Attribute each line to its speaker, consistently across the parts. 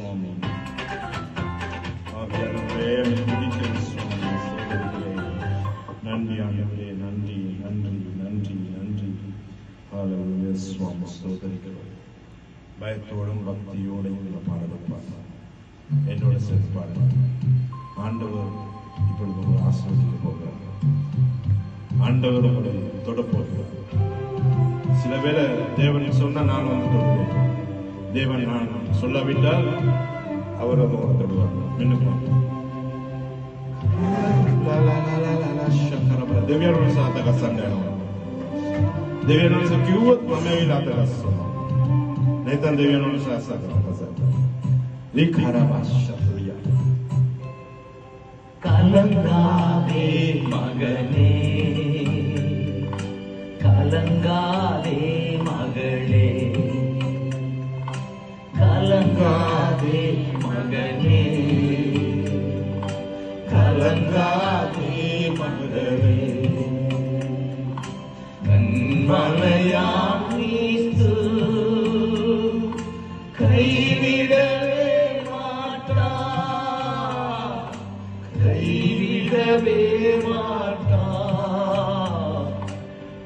Speaker 1: சுவாமி. ஆவியானவரே, துதிக்கிறேன் சுவாமி. சகோதரர்களே, நன்றி ஆண்டவரே, நன்றி நன்றி நன்றி நன்றி. ஹalleluya சுவாமி. சகோதரர்களே, பயத்தோடும் பக்தியோடும் உள்ள பாடல் பாடுங்க. என்னோட சேர்த்து பாடுங்க. ஆண்டவர் இப்பொழுது உங்களை ஆசீர்வதிக்க போகிறார். ஆண்டவர் உங்களை தொட போகிறார். சில பேரை தேவன் சொன்னா நான் வந்து தொடுவேன். தேவன் நான் சொல்லாவிட்டால் அவர் வந்து உங்களை தொடுவார். දෙවියන් සාතක සම්දයනවා. දෙවියන් ස කිව්වොත් මම ඇවිල්ලා අතගස්සනවා. නැත්නම් දෙවියන් සාසක කසන්න. ලිඛරවශ්‍යතුය.
Speaker 2: கலங்காதே மகனே, கலங்காதே மகளே, கலங்காதே மகனே, கலங்காதே மகளே. கண்மலையாம் கிறிஸ்து கைவிடவே மாட்டார், கைவிடவே மாட்டார்,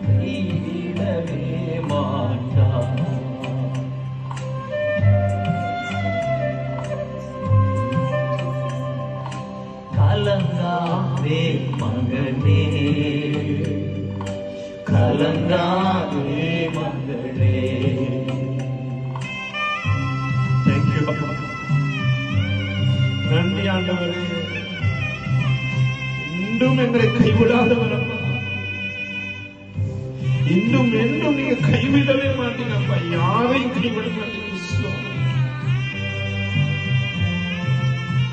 Speaker 2: கைவிடவே மாட்டார். கலங்காதே மகனே, கலங்காதே மகளே.
Speaker 1: Thank you. நன்றி ஆண்டவரே, இன்னும் எங்களை கைவிடாதவர் அப்பா. இன்னும் என்றும் நீங்க கைவிடவே மாட்டீங்க அப்பா. யாரையும் கைவிட மாட்டீங்க சுவாமி.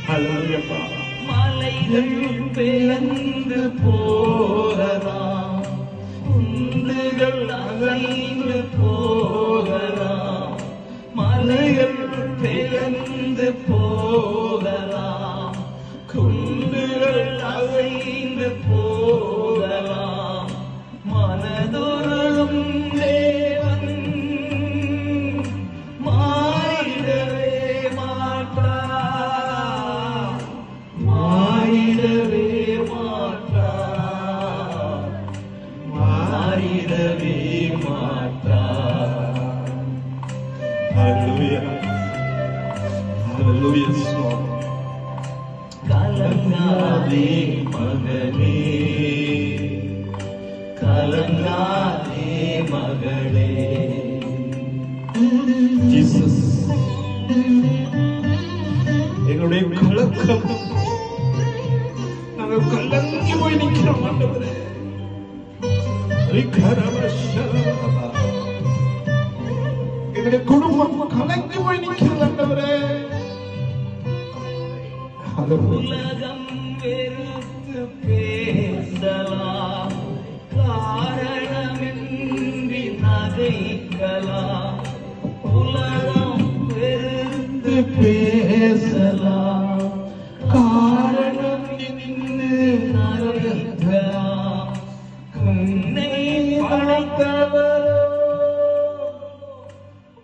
Speaker 1: ஹalleluya அப்பா.
Speaker 2: மலைகள் பெயர்ந்து போகலாம், குன்றுகள் அசைந்து போகலாம். மலைகள் பெயர்ந்து போகலாம், குன்றுகள் அசைந்து போகலாம். மனதுருகும் தேவன் மாறிடவே மாட்டார், மாறிடவே மாட்டார், மாறிடவே மாட்டார்.
Speaker 1: Hallelujah. Hallelujah சுவாமி.
Speaker 2: கலங்காதே மகனே, கலங்காதே மகளே.
Speaker 1: Jesus. எங்களுடைய கலக்கம், நாங்கள் கலங்கி போய் நிற்கிறோம் ஆண்டவரே. எங்களுடைய குடும்பம் கலங்கி போய் நிற்கிறது ஆண்டவரே.
Speaker 2: உலகம் வெறுத்து பேசலாம், காரணமின்றி நகைக்கலாம். உலகம் வெறுத்து பேசலாம், காரணம் இன்று நகைக்கலாம். உன்னை படைத்தவரோ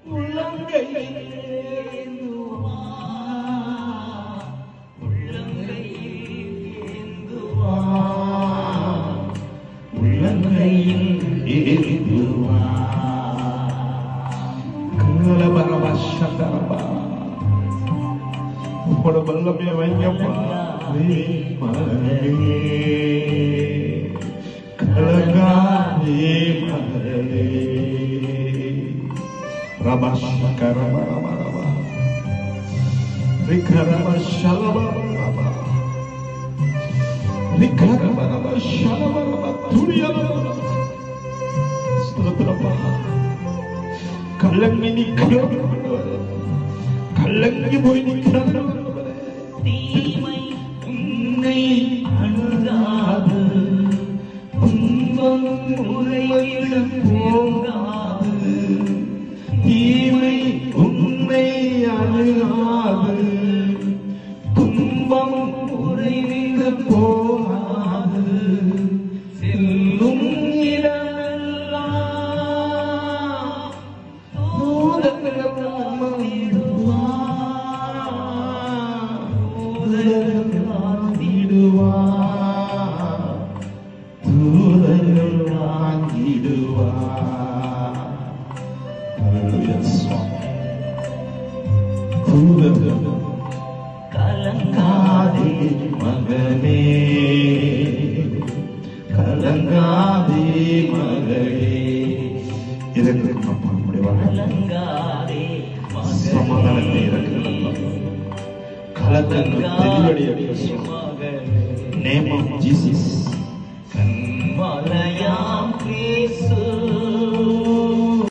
Speaker 2: உள்ளங்கையில் ஏந்துவார், உள்ளங்கையில் ஏந்துவார், உள்ளங்கையில் ஏந்துவார்.
Speaker 1: கலபரபஷதரபா. உங்களோட வல்லமையை வைங்கப்பா. கலங்காதே மகளே. ரபஷகரபரபரபா. ரிகரபஷலபரபா. ரிகரபரபஷலபரபா. துரியலபரபா. ஸ்தோத்திரப்பா. கலங்கி நிற்கிறோம், கலங்கி போய் நிற்கிறோம்.
Speaker 2: தீமை உன்னை அணுகாது, துன்பம் உறைவிடம் போகாது.
Speaker 1: தீமை உன்னை அணுகாது,
Speaker 2: துன்பம் உறைவிடம் போகாது. செல்லும் இடமெல்லாம் தூதர்கள் வந்திடுவார்,
Speaker 1: ஏற்றுவார். ஹல்லேலூயா சுவாமி. தூதர்கள்
Speaker 2: கலங்காதே
Speaker 1: மகனே, கலங்காதே மகளே. இறங்குங்க அப்பா, நம்முடைய வாழ்க்கை
Speaker 2: கலங்காதே
Speaker 1: சமாதானத்தை இறக்குங்க. கலக்கங்கள் தெளிவடைய நேம் ஆஃப் ஜீசஸ்.
Speaker 2: கண்மலையாம் கிறிஸ்து